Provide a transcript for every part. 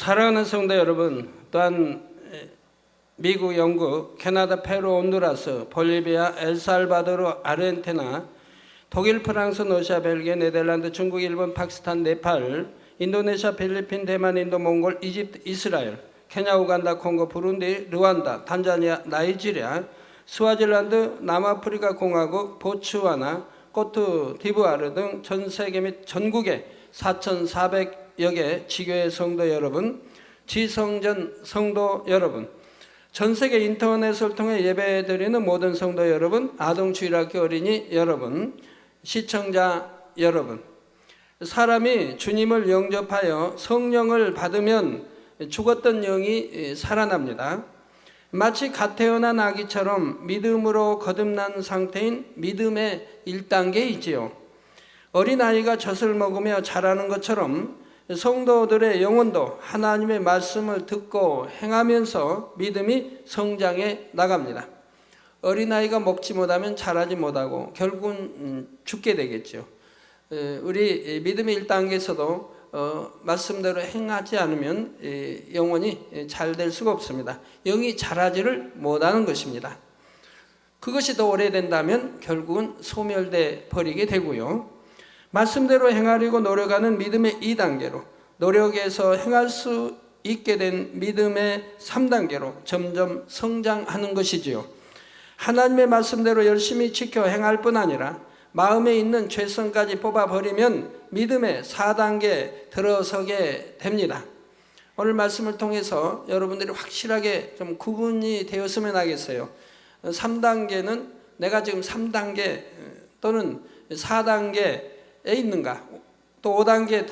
사랑하는 성도 여러분, 또한 미국, 영국, 캐나다, 페루, 온두라스, 볼리비아, 엘살바도르, 아르헨티나, 독일, 프랑스, 러시아, 벨기에, 네덜란드, 중국, 일본, 파키스탄, 네팔, 인도네시아, 필리핀, 대만, 인도, 몽골, 이집트, 이스라엘, 케냐, 우간다, 콩고, 부룬디, 르완다, 탄자니아, 나이지리아, 스와질란드, 남아프리카 공화국, 보츠와나, 코트 디부아르 등 전 세계 및 전국의 4,400여 개 지교회 성도 여러분, 지성전 성도 여러분, 전 세계 인터넷을 통해 예배드리는 모든 성도 여러분, 아동주일학교 어린이 여러분, 시청자 여러분, 사람이 주님을 영접하여 성령을 받으면 죽었던 영이 살아납니다. 마치 갓 태어난 아기처럼 믿음으로 거듭난 상태인 믿음의 1단계이지요. 어린아이가 젖을 먹으며 자라는 것처럼 성도들의 영혼도 하나님의 말씀을 듣고 행하면서 믿음이 성장해 나갑니다. 어린아이가 먹지 못하면 자라지 못하고 결국은 죽게 되겠죠. 우리 믿음의 1단계에서도 말씀대로 행하지 않으면 영혼이 잘 될 수가 없습니다. 영이 자라지를 못하는 것입니다. 그것이 더 오래된다면 결국은 소멸돼 버리게 되고요. 말씀대로 행하려고 노력하는 믿음의 2단계로, 노력해서 행할 수 있게 된 믿음의 3단계로 점점 성장하는 것이지요. 하나님의 말씀대로 열심히 지켜 행할 뿐 아니라 마음에 있는 죄성까지 뽑아버리면 믿음의 4단계에 들어서게 됩니다. 오늘 말씀을 통해서 여러분들이 확실하게 좀 구분이 되었으면 하겠어요. 3단계는 내가 지금 3단계 또는 4단계에 있는가, 또 5단계에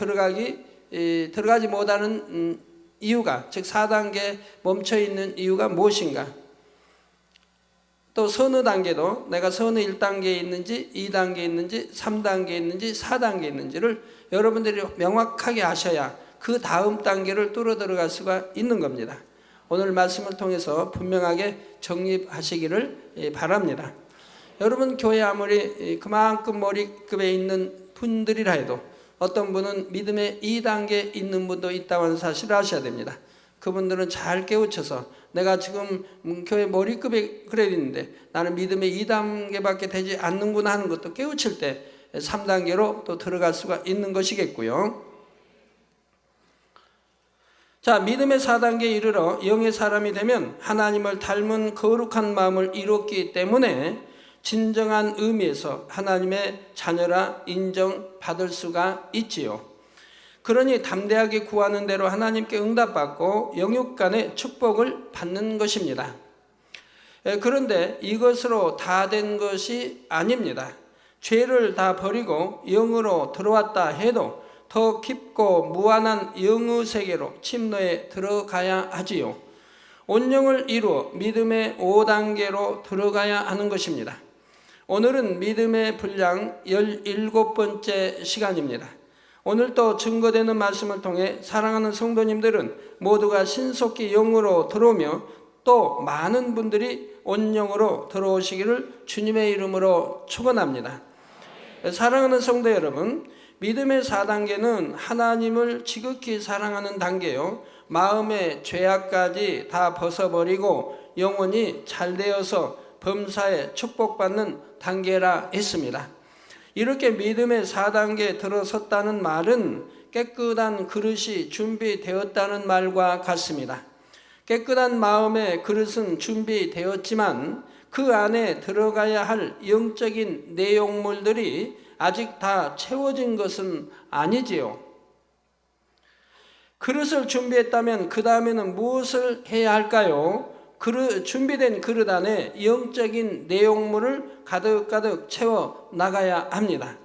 들어가지 못하는 이유가, 즉 4단계에 멈춰있는 이유가 무엇인가, 또 서너 단계도 내가 서너 1단계에 있는지 2단계에 있는지 3단계에 있는지 4단계에 있는지를 여러분들이 명확하게 아셔야 그 다음 단계를 뚫어 들어갈 수가 있는 겁니다. 오늘 말씀을 통해서 분명하게 정립하시기를 바랍니다. 여러분 교회 아무리 그만큼 머리급에 있는 분들이라 해도 어떤 분은 믿음의 2단계에 있는 분도 있다는 사실을 아셔야 됩니다. 그분들은 잘 깨우쳐서 내가 지금 교회 머리급에 그래 있는데 나는 믿음의 2단계밖에 되지 않는구나 하는 것도 깨우칠 때 3단계로 또 들어갈 수가 있는 것이겠고요. 자, 믿음의 4단계에 이르러 영의 사람이 되면 하나님을 닮은 거룩한 마음을 이뤘기 때문에 진정한 의미에서 하나님의 자녀라 인정받을 수가 있지요. 그러니 담대하게 구하는 대로 하나님께 응답받고 영육간의 축복을 받는 것입니다. 그런데 이것으로 다 된 것이 아닙니다. 죄를 다 버리고 영으로 들어왔다 해도 더 깊고 무한한 영의 세계로 침노에 들어가야 하지요. 온영을 이루어 믿음의 5단계로 들어가야 하는 것입니다. 오늘은 믿음의 분량 17번째 시간입니다. 오늘 또 증거되는 말씀을 통해 사랑하는 성도님들은 모두가 신속히 영으로 들어오며 또 많은 분들이 온영으로 들어오시기를 주님의 이름으로 축원합니다. 사랑하는 성도 여러분, 믿음의 4단계는 하나님을 지극히 사랑하는 단계요, 마음의 죄악까지 다 벗어버리고 영혼이 잘 되어서 범사에 축복받는 단계라 했습니다. 이렇게 믿음의 4단계에 들어섰다는 말은 깨끗한 그릇이 준비되었다는 말과 같습니다. 깨끗한 마음의 그릇은 준비되었지만 그 안에 들어가야 할 영적인 내용물들이 아직 다 채워진 것은 아니지요. 그릇을 준비했다면 그 다음에는 무엇을 해야 할까요? 준비된 그릇 안에 영적인 내용물을 가득가득 채워 나가야 합니다.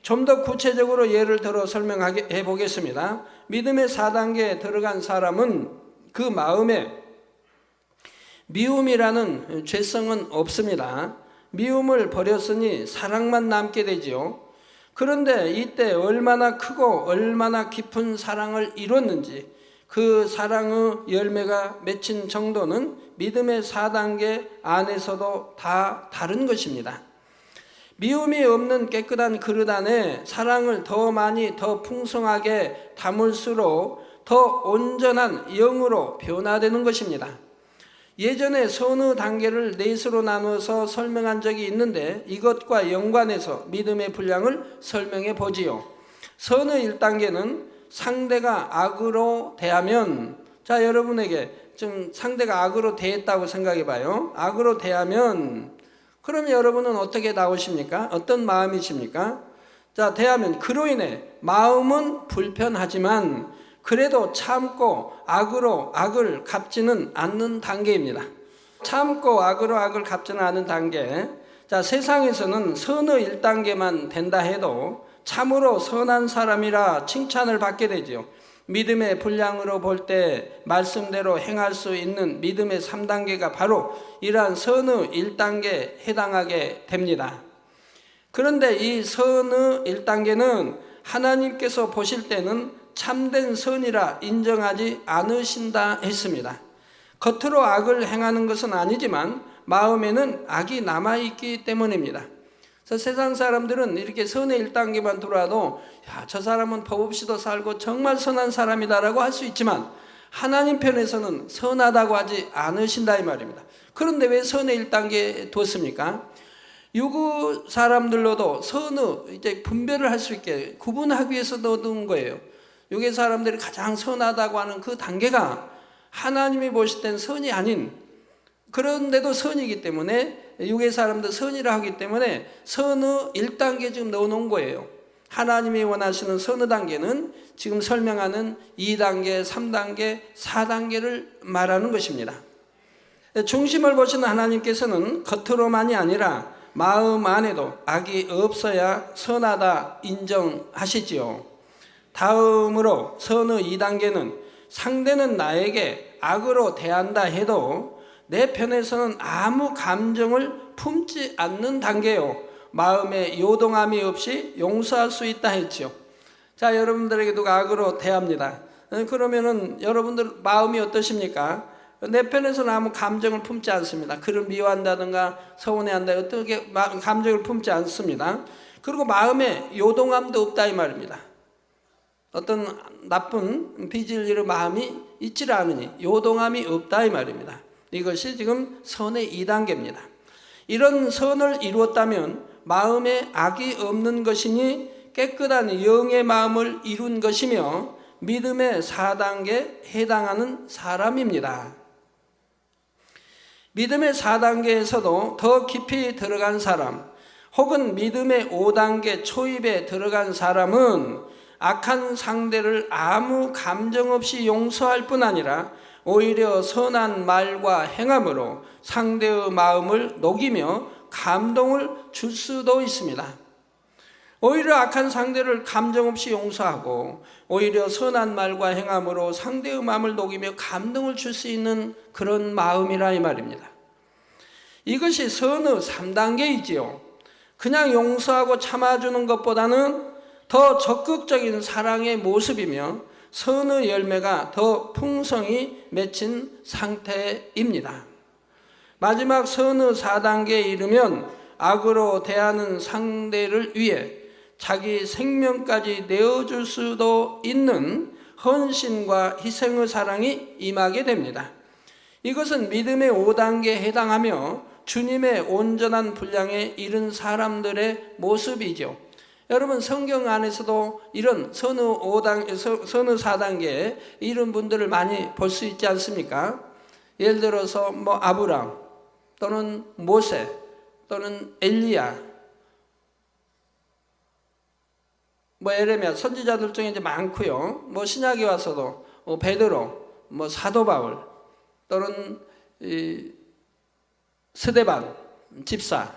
좀 더 구체적으로 예를 들어 설명해 보겠습니다. 믿음의 4단계에 들어간 사람은 그 마음에 미움이라는 죄성은 없습니다. 미움을 버렸으니 사랑만 남게 되지요. 그런데 이때 얼마나 크고 얼마나 깊은 사랑을 이뤘는지, 그 사랑의 열매가 맺힌 정도는 믿음의 4단계 안에서도 다 다른 것입니다. 미움이 없는 깨끗한 그릇 안에 사랑을 더 많이 더 풍성하게 담을수록 더 온전한 영으로 변화되는 것입니다. 예전에 선의 단계를 넷으로 나누어서 설명한 적이 있는데 이것과 연관해서 믿음의 분량을 설명해 보지요. 선의 1단계는 상대가 악으로 대하면, 자, 여러분에게 좀 상대가 악으로 대했다고 생각해 봐요. 악으로 대하면, 그럼 여러분은 어떻게 나오십니까? 어떤 마음이십니까? 자, 대하면 그로 인해 마음은 불편하지만 그래도 참고 악으로 악을 갚지는 않는 단계입니다. 참고 악으로 악을 갚지는 않는 단계. 자, 세상에서는 선의 1단계만 된다 해도 참으로 선한 사람이라 칭찬을 받게 되지요. 믿음의 분량으로 볼 때 말씀대로 행할 수 있는 믿음의 3단계가 바로 이러한 선의 1단계에 해당하게 됩니다. 그런데 이 선의 1단계는 하나님께서 보실 때는 참된 선이라 인정하지 않으신다 했습니다. 겉으로 악을 행하는 것은 아니지만 마음에는 악이 남아있기 때문입니다. 그래서 세상 사람들은 이렇게 선의 1단계만 들어와도 야, 저 사람은 법 없이도 살고 정말 선한 사람이다라고 할 수 있지만 하나님 편에서는 선하다고 하지 않으신다 이 말입니다. 그런데 왜 선의 1단계에 뒀습니까? 유구 사람들로도 선의 이제 분별을 할 수 있게 구분하기 위해서 넣은 거예요. 유괴 사람들이 가장 선하다고 하는 그 단계가 하나님이 보실 땐 선이 아닌, 그런데도 선이기 때문에 유괴 사람들 선이라 하기 때문에 선의 1단계 지금 넣어놓은 거예요. 하나님이 원하시는 선의 단계는 지금 설명하는 2단계, 3단계, 4단계를 말하는 것입니다. 중심을 보시는 하나님께서는 겉으로만이 아니라 마음 안에도 악이 없어야 선하다 인정하시지요. 다음으로 선의 2단계는 상대는 나에게 악으로 대한다 해도 내 편에서는 아무 감정을 품지 않는 단계요. 마음에 요동함이 없이 용서할 수 있다 했죠. 자, 여러분들에게 누가 악으로 대합니다. 그러면은 여러분들 마음이 어떠십니까? 내 편에서는 아무 감정을 품지 않습니다. 그를 미워한다든가 서운해한다 어떻게 감정을 품지 않습니다. 그리고 마음에 요동함도 없다 이 말입니다. 어떤 나쁜 빚을 잃은 마음이 있지 않으니 요동함이 없다 이 말입니다. 이것이 지금 선의 2단계입니다. 이런 선을 이루었다면 마음에 악이 없는 것이니 깨끗한 영의 마음을 이룬 것이며 믿음의 4단계에 해당하는 사람입니다. 믿음의 4단계에서도 더 깊이 들어간 사람 혹은 믿음의 5단계 초입에 들어간 사람은 악한 상대를 아무 감정 없이 용서할 뿐 아니라 오히려 선한 말과 행함으로 상대의 마음을 녹이며 감동을 줄 수도 있습니다. 오히려 악한 상대를 감정 없이 용서하고 오히려 선한 말과 행함으로 상대의 마음을 녹이며 감동을 줄 수 있는 그런 마음이라 이 말입니다. 이것이 선의 3단계이지요. 그냥 용서하고 참아주는 것보다는 더 적극적인 사랑의 모습이며 선의 열매가 더 풍성히 맺힌 상태입니다. 마지막 선의 4단계에 이르면 악으로 대하는 상대를 위해 자기 생명까지 내어줄 수도 있는 헌신과 희생의 사랑이 임하게 됩니다. 이것은 믿음의 5단계에 해당하며 주님의 온전한 분량에 이른 사람들의 모습이죠. 여러분 성경 안에서도 이런 선의 4단계에 이런 분들을 많이 볼 수 있지 않습니까? 예를 들어서 아브람 또는 모세 또는 엘리야 에레미야 선지자들 중에 이제 많고요. 신약에 와서도 베드로, 사도 바울 또는 스데반 집사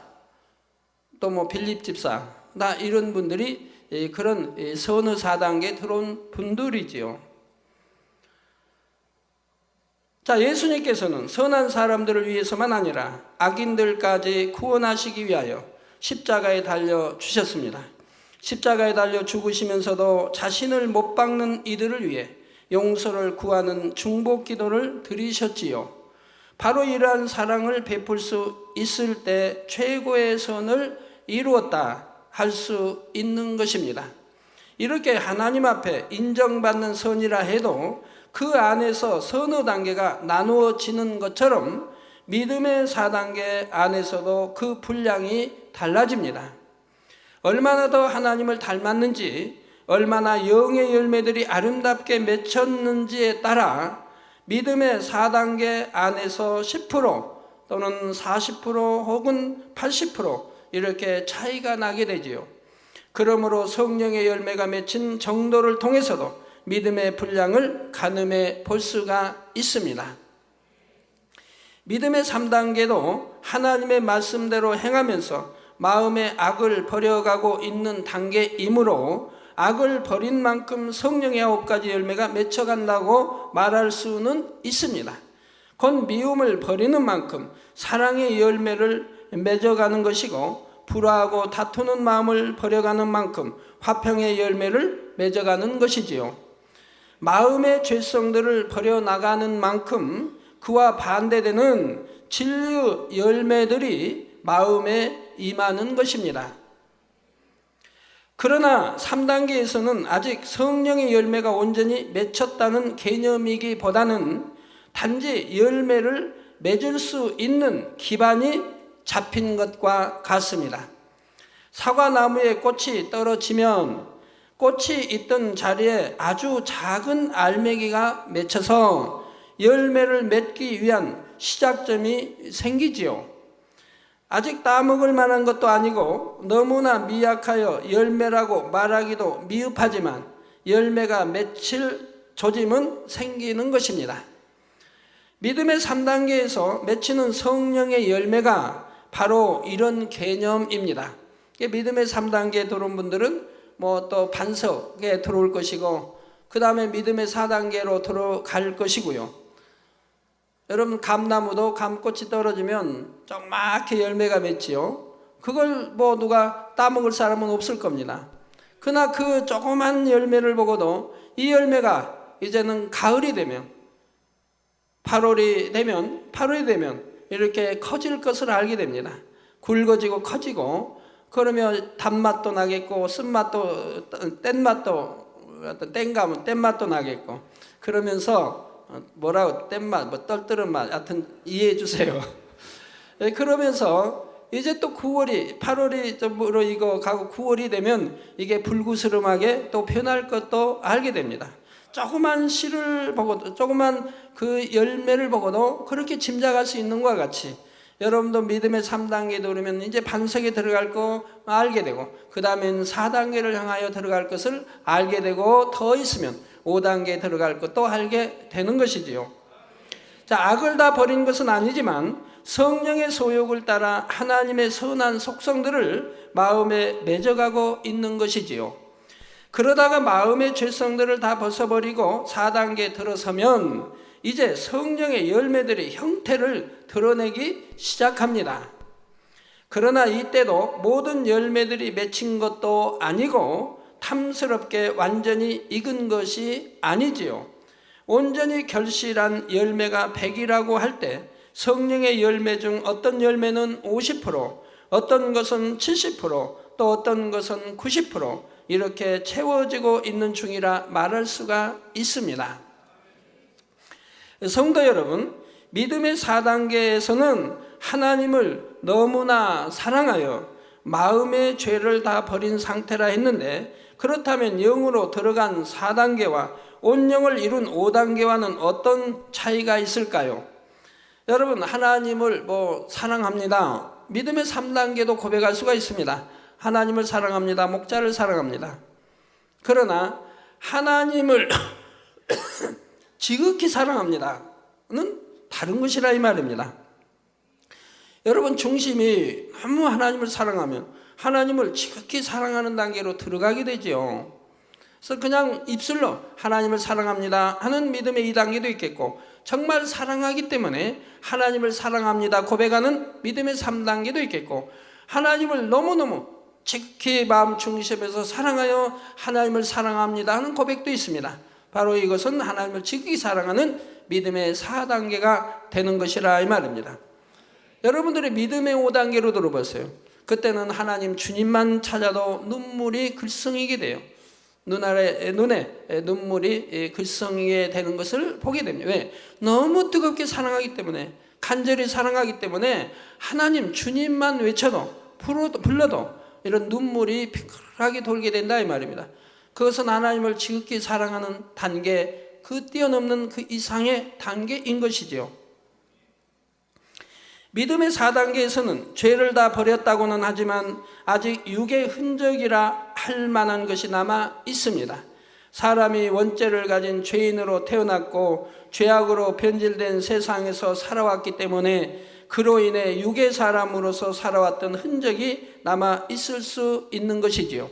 또 빌립 집사 나 이런 분들이 그런 선의 4단계에 들어온 분들이지요. 자, 예수님께서는 선한 사람들을 위해서만 아니라 악인들까지 구원하시기 위하여 십자가에 달려 주셨습니다. 십자가에 달려 죽으시면서도 자신을 못 박는 이들을 위해 용서를 구하는 중복 기도를 드리셨지요. 바로 이러한 사랑을 베풀 수 있을 때 최고의 선을 이루었다 할 수 있는 것입니다. 이렇게 하나님 앞에 인정받는 선이라 해도 그 안에서 선의 단계가 나누어지는 것처럼 믿음의 4단계 안에서도 그 분량이 달라집니다. 얼마나 더 하나님을 닮았는지, 얼마나 영의 열매들이 아름답게 맺혔는지에 따라 믿음의 4단계 안에서 10% 또는 40% 혹은 80% 이렇게 차이가 나게 되지요. 그러므로 성령의 열매가 맺힌 정도를 통해서도 믿음의 분량을 가늠해 볼 수가 있습니다. 믿음의 3단계도 하나님의 말씀대로 행하면서 마음의 악을 버려가고 있는 단계이므로 악을 버린 만큼 성령의 9가지 열매가 맺혀간다고 말할 수는 있습니다. 곧 미움을 버리는 만큼 사랑의 열매를 맺어가는 것이고, 불화하고 다투는 마음을 버려가는 만큼 화평의 열매를 맺어가는 것이지요. 마음의 죄성들을 버려나가는 만큼 그와 반대되는 진리의 열매들이 마음에 임하는 것입니다. 그러나 3단계에서는 아직 성령의 열매가 온전히 맺혔다는 개념이기보다는 단지 열매를 맺을 수 있는 기반이 잡힌 것과 같습니다. 사과나무에 꽃이 떨어지면 꽃이 있던 자리에 아주 작은 알맹이가 맺혀서 열매를 맺기 위한 시작점이 생기지요. 아직 따먹을 만한 것도 아니고 너무나 미약하여 열매라고 말하기도 미흡하지만 열매가 맺힐 조짐은 생기는 것입니다. 믿음의 3단계에서 맺히는 성령의 열매가 바로 이런 개념입니다. 믿음의 3단계에 들어온 분들은 또 반석에 들어올 것이고, 그 다음에 믿음의 4단계로 들어갈 것이고요. 여러분, 감나무도 감꽃이 떨어지면 조그맣게 열매가 맺지요. 그걸 누가 따먹을 사람은 없을 겁니다. 그러나 그 조그만 열매를 보고도 이 열매가 이제는 가을이 되면, 8월이 되면 이렇게 커질 것을 알게 됩니다. 굵어지고 커지고, 그러면 단맛도 나겠고, 쓴맛도, 뗀맛도 나겠고, 그러면서 뗀맛, 떨뜨는 맛, 하여튼 이해해 주세요. 그러면서 이제 또 8월이 좀 익어가고 9월이 되면 이게 불구스름하게 또 변할 것도 알게 됩니다. 조그만 씨를 보고도, 조그만 그 열매를 보고도 그렇게 짐작할 수 있는 것과 같이 여러분도 믿음의 3단계에 오르면 이제 반석에 들어갈 거 알게 되고, 그 다음엔 4단계를 향하여 들어갈 것을 알게 되고, 더 있으면 5단계에 들어갈 것도 알게 되는 것이지요. 자, 악을 다 버린 것은 아니지만 성령의 소욕을 따라 하나님의 선한 속성들을 마음에 맺어가고 있는 것이지요. 그러다가 마음의 죄성들을 다 벗어버리고 4단계에 들어서면 이제 성령의 열매들이 형태를 드러내기 시작합니다. 그러나 이때도 모든 열매들이 맺힌 것도 아니고 탐스럽게 완전히 익은 것이 아니지요. 온전히 결실한 열매가 100이라고 할 때 성령의 열매 중 어떤 열매는 50%, 어떤 것은 70%, 또 어떤 것은 90% 이렇게 채워지고 있는 중이라 말할 수가 있습니다. 성도 여러분, 믿음의 4단계에서는 하나님을 너무나 사랑하여 마음의 죄를 다 버린 상태라 했는데, 그렇다면 영으로 들어간 4단계와 온영을 이룬 5단계와는 어떤 차이가 있을까요? 여러분, 하나님을 사랑합니다. 믿음의 3단계도 고백할 수가 있습니다. 하나님을 사랑합니다. 목자를 사랑합니다. 그러나 하나님을 지극히 사랑합니다는 다른 것이라 이 말입니다. 여러분, 중심이 너무 하나님을 사랑하면 하나님을 지극히 사랑하는 단계로 들어가게 되죠. 그래서 그냥 입술로 하나님을 사랑합니다 하는 믿음의 2단계도 있겠고, 정말 사랑하기 때문에 하나님을 사랑합니다 고백하는 믿음의 3단계도 있겠고, 하나님을 너무너무 지극히 마음 중심에서 사랑하여 하나님을 사랑합니다 하는 고백도 있습니다. 바로 이것은 하나님을 지극히 사랑하는 믿음의 4단계가 되는 것이라 이 말입니다. 여러분들의 믿음의 5단계로 들어보세요. 그때는 하나님 주님만 찾아도 눈물이 글썽이게 돼요. 눈에 눈물이 글썽이게 되는 것을 보게 됩니다. 왜? 너무 뜨겁게 사랑하기 때문에, 간절히 사랑하기 때문에 하나님 주님만 외쳐도 불러도 이런 눈물이 핑클하게 돌게 된다 이 말입니다. 그것은 하나님을 지극히 사랑하는 단계, 그 뛰어넘는 그 이상의 단계인 것이지요. 믿음의 4단계에서는 죄를 다 버렸다고는 하지만 아직 육의 흔적이라 할 만한 것이 남아 있습니다. 사람이 원죄를 가진 죄인으로 태어났고 죄악으로 변질된 세상에서 살아왔기 때문에 그로 인해 육의 사람으로서 살아왔던 흔적이 남아 있을 수 있는 것이지요.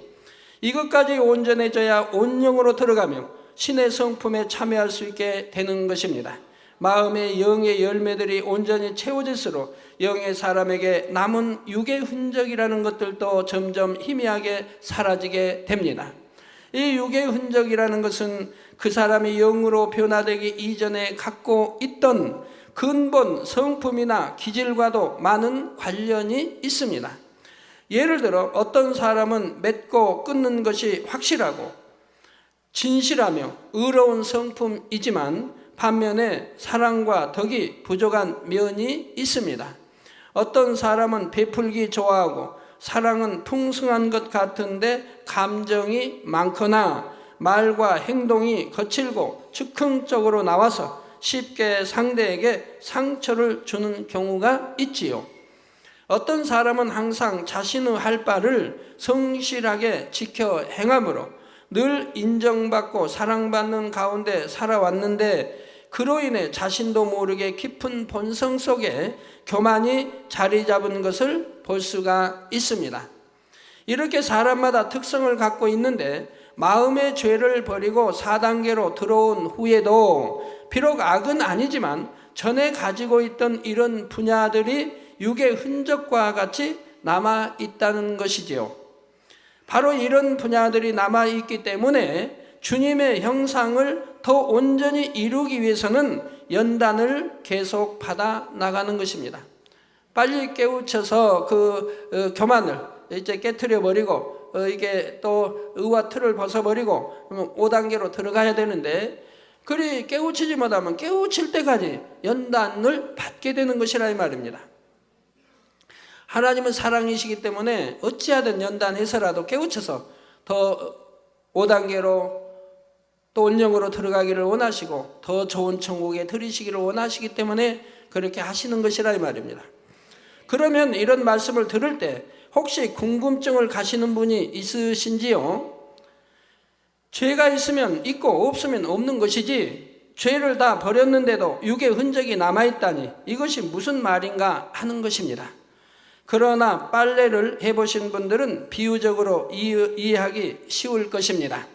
이것까지 온전해져야 온영으로 들어가며 신의 성품에 참여할 수 있게 되는 것입니다. 마음의 영의 열매들이 온전히 채워질수록 영의 사람에게 남은 육의 흔적이라는 것들도 점점 희미하게 사라지게 됩니다. 이 육의 흔적이라는 것은 그 사람이 영으로 변화되기 이전에 갖고 있던 근본 성품이나 기질과도 많은 관련이 있습니다. 예를 들어 어떤 사람은 맺고 끊는 것이 확실하고 진실하며 의로운 성품이지만 반면에 사랑과 덕이 부족한 면이 있습니다. 어떤 사람은 베풀기 좋아하고 사랑은 풍성한 것 같은데 감정이 많거나 말과 행동이 거칠고 즉흥적으로 나와서 쉽게 상대에게 상처를 주는 경우가 있지요. 어떤 사람은 항상 자신의 할 바를 성실하게 지켜 행함으로 늘 인정받고 사랑받는 가운데 살아왔는데 그로 인해 자신도 모르게 깊은 본성 속에 교만이 자리 잡은 것을 볼 수가 있습니다. 이렇게 사람마다 특성을 갖고 있는데 마음의 죄를 버리고 4단계로 들어온 후에도 비록 악은 아니지만 전에 가지고 있던 이런 분야들이 육의 흔적과 같이 남아 있다는 것이지요. 바로 이런 분야들이 남아 있기 때문에 주님의 형상을 더 온전히 이루기 위해서는 연단을 계속 받아 나가는 것입니다. 빨리 깨우쳐서 그 교만을 이제 깨트려 버리고 이게 또 의와 틀을 벗어버리고 5단계로 들어가야 되는데 그리 깨우치지 못하면 깨우칠 때까지 연단을 받게 되는 것이라 이 말입니다. 하나님은 사랑이시기 때문에 어찌하든 연단해서라도 깨우쳐서 더 5단계로 또 온영으로 들어가기를 원하시고 더 좋은 천국에 들이시기를 원하시기 때문에 그렇게 하시는 것이라 이 말입니다. 그러면 이런 말씀을 들을 때 혹시 궁금증을 가시는 분이 있으신지요? 죄가 있으면 있고 없으면 없는 것이지 죄를 다 버렸는데도 육의 흔적이 남아있다니 이것이 무슨 말인가 하는 것입니다. 그러나 빨래를 해보신 분들은 비유적으로 이해하기 쉬울 것입니다.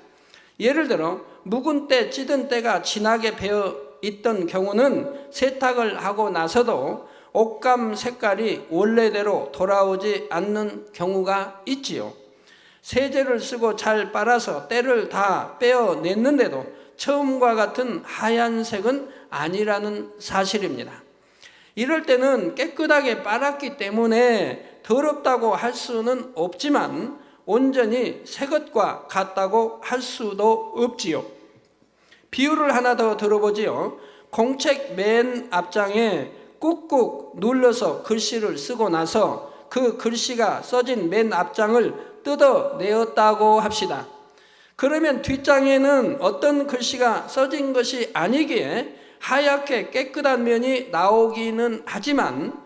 예를 들어 묵은 때 찌든 때가 진하게 배어 있던 경우는 세탁을 하고 나서도 옷감 색깔이 원래대로 돌아오지 않는 경우가 있지요. 세제를 쓰고 잘 빨아서 때를 다 빼어냈는데도 처음과 같은 하얀색은 아니라는 사실입니다. 이럴 때는 깨끗하게 빨았기 때문에 더럽다고 할 수는 없지만 온전히 새 것과 같다고 할 수도 없지요. 비유를 하나 더 들어보지요. 공책 맨 앞장에 꾹꾹 눌러서 글씨를 쓰고 나서 그 글씨가 써진 맨 앞장을 뜯어내었다고 합시다. 그러면 뒷장에는 어떤 글씨가 써진 것이 아니기에 하얗게 깨끗한 면이 나오기는 하지만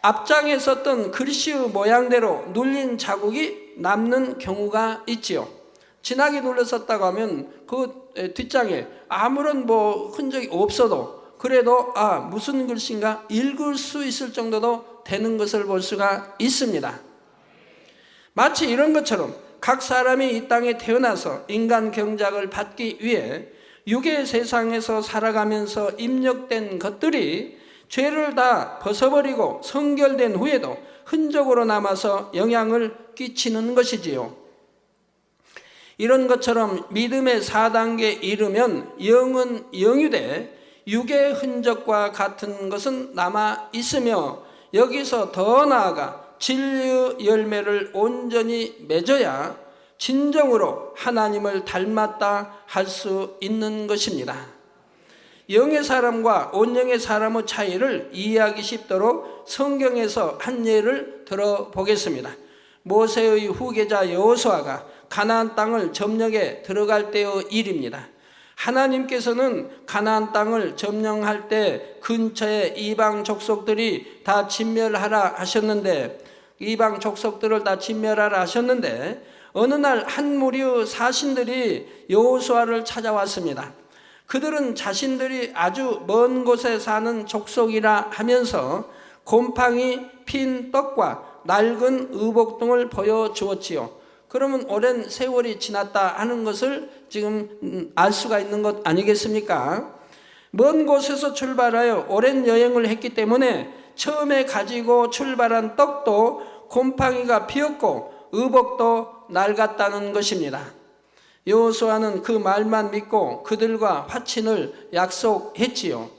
앞장에 썼던 글씨의 모양대로 눌린 자국이 남는 경우가 있지요. 진하게 눌렀었다고 하면 그 뒷장에 아무런 흔적이 없어도 그래도 무슨 글씨인가 읽을 수 있을 정도도 되는 것을 볼 수가 있습니다. 마치 이런 것처럼 각 사람이 이 땅에 태어나서 인간 경작을 받기 위해 육의 세상에서 살아가면서 입력된 것들이 죄를 다 벗어버리고 성결된 후에도 흔적으로 남아서 영향을 끼치는 것이지요. 이런 것처럼 믿음의 4단계에 이르면 영은 영유돼 육의 흔적과 같은 것은 남아 있으며 여기서 더 나아가 진리의 열매를 온전히 맺어야 진정으로 하나님을 닮았다 할 수 있는 것입니다. 영의 사람과 온영의 사람의 차이를 이해하기 쉽도록 성경에서 한 예를 들어보겠습니다. 모세의 후계자 여호수아가 가나안 땅을 점령해 들어갈 때의 일입니다. 하나님께서는 가나안 땅을 점령할 때 근처에 이방 족속들이 다 진멸하라 하셨는데, 이방 족속들을 다 진멸하라 하셨는데, 어느 날 한 무리의 사신들이 여호수아를 찾아왔습니다. 그들은 자신들이 아주 먼 곳에 사는 족속이라 하면서 곰팡이 핀 떡과 낡은 의복 등을 보여주었지요. 그러면 오랜 세월이 지났다 하는 것을 지금 알 수가 있는 것 아니겠습니까? 먼 곳에서 출발하여 오랜 여행을 했기 때문에 처음에 가지고 출발한 떡도 곰팡이가 피었고 의복도 낡았다는 것입니다. 여호수아는 그 말만 믿고 그들과 화친을 약속했지요.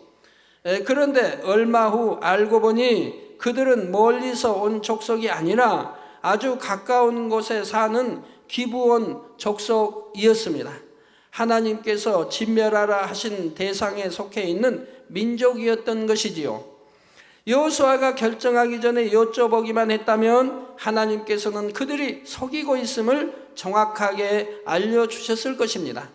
그런데 얼마 후 알고 보니 그들은 멀리서 온 족속이 아니라 아주 가까운 곳에 사는 기브온 족속이었습니다. 하나님께서 진멸하라 하신 대상에 속해 있는 민족이었던 것이지요. 여호수아가 결정하기 전에 여쭤보기만 했다면 하나님께서는 그들이 속이고 있음을 정확하게 알려주셨을 것입니다.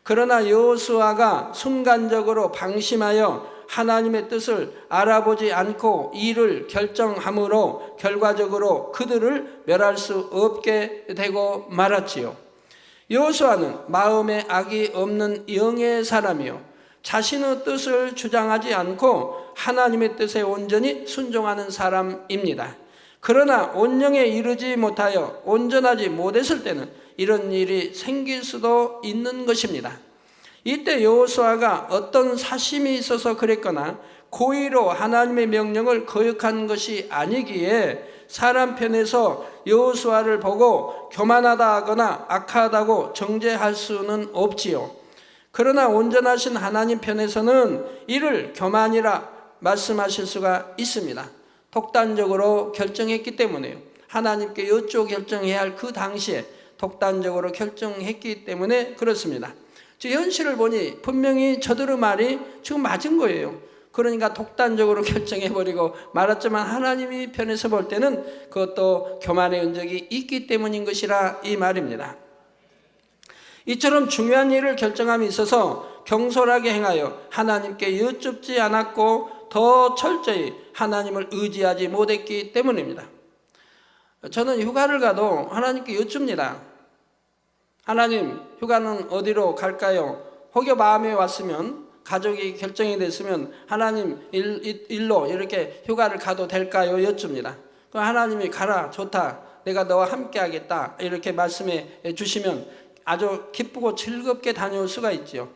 그러나 여호수아가 순간적으로 방심하여 하나님의 뜻을 알아보지 않고 일을 결정함으로 결과적으로 그들을 멸할 수 없게 되고 말았지요. 여호수아는 마음에 악이 없는 영의 사람이요, 자신의 뜻을 주장하지 않고 하나님의 뜻에 온전히 순종하는 사람입니다. 그러나 온영에 이르지 못하여 온전하지 못했을 때는 이런 일이 생길 수도 있는 것입니다. 이때 여호수아가 어떤 사심이 있어서 그랬거나 고의로 하나님의 명령을 거역한 것이 아니기에 사람 편에서 여호수아를 보고 교만하다 하거나 악하다고 정죄할 수는 없지요. 그러나 온전하신 하나님 편에서는 이를 교만이라 말씀하실 수가 있습니다. 독단적으로 결정했기 때문에요. 하나님께 여쭈어 결정해야 할 그 당시에 독단적으로 결정했기 때문에 그렇습니다. 현실을 보니 분명히 저들의 말이 지금 맞은 거예요. 그러니까 독단적으로 결정해버리고 말았지만 하나님이 편에서 볼 때는 그것도 교만의 흔적이 있기 때문인 것이라 이 말입니다. 이처럼 중요한 일을 결정함에 있어서 경솔하게 행하여 하나님께 여쭙지 않았고 더 철저히 하나님을 의지하지 못했기 때문입니다. 저는 휴가를 가도 하나님께 여쭙니다. 하나님, 휴가는 어디로 갈까요? 혹여 마음에 왔으면, 가족이 결정이 됐으면 하나님 일로 이렇게 휴가를 가도 될까요? 여쭙니다. 하나님이 가라, 좋다, 내가 너와 함께 하겠다 이렇게 말씀해 주시면 아주 기쁘고 즐겁게 다녀올 수가 있죠.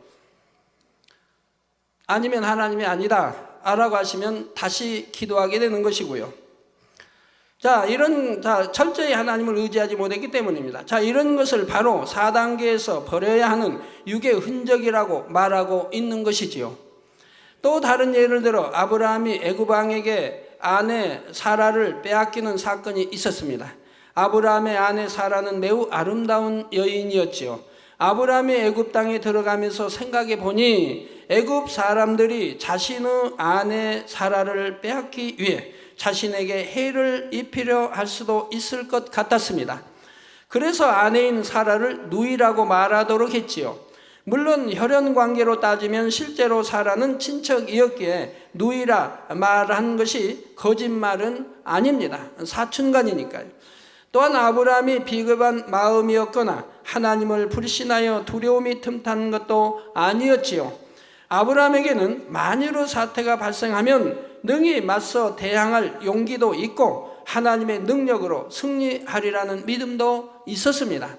아니면 하나님이 아니다 라고 하시면 다시 기도하게 되는 것이고요. 철저히 하나님을 의지하지 못했기 때문입니다. 이런 것을 바로 4단계에서 버려야 하는 육의 흔적이라고 말하고 있는 것이지요. 또 다른 예를 들어 아브라함이 애굽 왕에게 아내 사라를 빼앗기는 사건이 있었습니다. 아브라함의 아내 사라는 매우 아름다운 여인이었지요. 아브라함이 애굽 땅에 들어가면서 생각해 보니 애굽 사람들이 자신의 아내 사라를 빼앗기 위해 자신에게 해를 입히려 할 수도 있을 것 같았습니다. 그래서 아내인 사라를 누이라고 말하도록 했지요. 물론 혈연 관계로 따지면 실제로 사라는 친척이었기에 누이라 말한 것이 거짓말은 아닙니다. 사촌간이니까요. 또한 아브라함이 비겁한 마음이었거나 하나님을 불신하여 두려움이 틈탄 것도 아니었지요. 아브라함에게는 만일의 사태가 발생하면 능히 맞서 대항할 용기도 있고 하나님의 능력으로 승리하리라는 믿음도 있었습니다.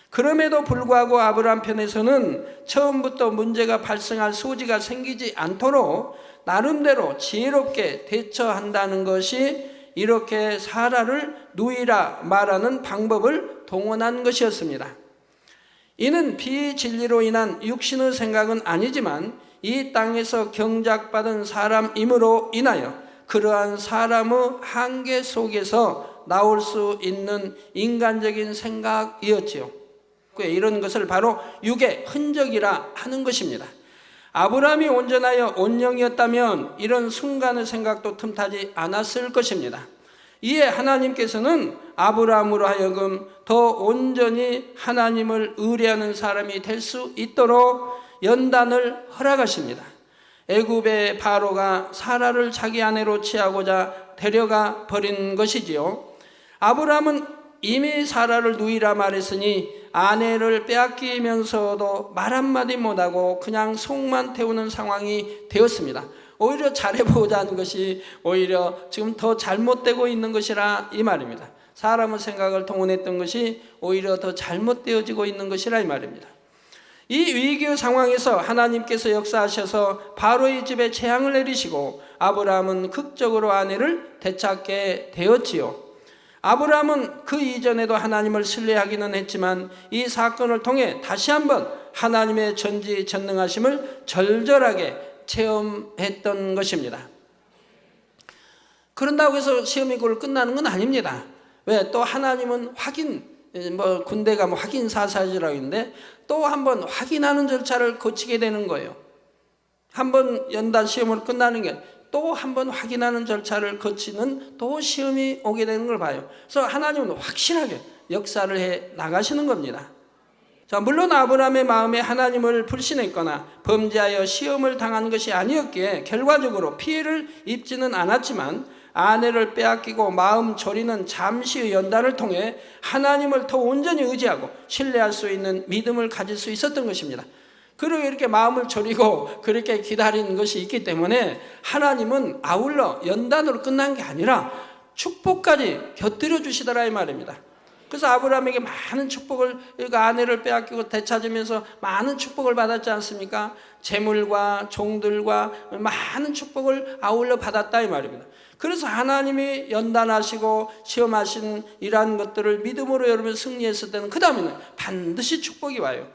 그럼에도 불구하고 아브라함 편에서는 처음부터 문제가 발생할 소지가 생기지 않도록 나름대로 지혜롭게 대처한다는 것이 이렇게 사라를 누이라 말하는 방법을 동원한 것이었습니다. 이는 비진리로 인한 육신의 생각은 아니지만 이 땅에서 경작받은 사람이므로 인하여 그러한 사람의 한계 속에서 나올 수 있는 인간적인 생각이었지요. 이런 것을 바로 육의 흔적이라 하는 것입니다. 아브라함이 온전하여 온영이었다면 이런 순간의 생각도 틈타지 않았을 것입니다. 이에 하나님께서는 아브라함으로 하여금 더 온전히 하나님을 의뢰하는 사람이 될 수 있도록 연단을 허락하십니다. 애굽의 바로가 사라를 자기 아내로 취하고자 데려가 버린 것이지요. 아브라함은 이미 사라를 누이라 말했으니 아내를 빼앗기면서도 말 한마디 못하고 그냥 속만 태우는 상황이 되었습니다. 오히려 잘해보자는 것이 오히려 지금 더 잘못되고 있는 것이라 이 말입니다. 사람의 생각을 동원했던 것이 오히려 더 잘못되어지고 있는 것이라 이 말입니다. 이 위기의 상황에서 하나님께서 역사하셔서 바로의 집에 재앙을 내리시고 아브라함은 극적으로 아내를 되찾게 되었지요. 아브라함은 그 이전에도 하나님을 신뢰하기는 했지만 이 사건을 통해 다시 한번 하나님의 전지전능하심을 절절하게 체험했던 것입니다. 그런다고 해서 시험이 그걸 끝나는 건 아닙니다. 왜? 또 하나님은 군대 가면 확인 사살이라고 했는데 또 한번 확인하는 절차를 거치게 되는 거예요. 한번 연단 시험으로 끝나는 게 또 한번 확인하는 절차를 거치는 또 시험이 오게 되는 걸 봐요. 그래서 하나님은 확실하게 역사를 해 나가시는 겁니다. 자, 물론 아브라함의 마음에 하나님을 불신했거나 범죄하여 시험을 당한 것이 아니었기에 결과적으로 피해를 입지는 않았지만 아내를 빼앗기고 마음 졸이는 잠시의 연단을 통해 하나님을 더 온전히 의지하고 신뢰할 수 있는 믿음을 가질 수 있었던 것입니다. 그리고 이렇게 마음을 졸이고 그렇게 기다린 것이 있기 때문에 하나님은 아울러 연단으로 끝난 게 아니라 축복까지 곁들여 주시더라 이 말입니다. 그래서 아브라함에게 많은 축복을, 그러니까 아내를 빼앗기고 되찾으면서 많은 축복을 받았지 않습니까? 재물과 종들과 많은 축복을 아울러 받았다 이 말입니다. 그래서 하나님이 연단하시고 시험하신 이러한 것들을 믿음으로 여러분 승리했을 때는 그 다음에는 반드시 축복이 와요.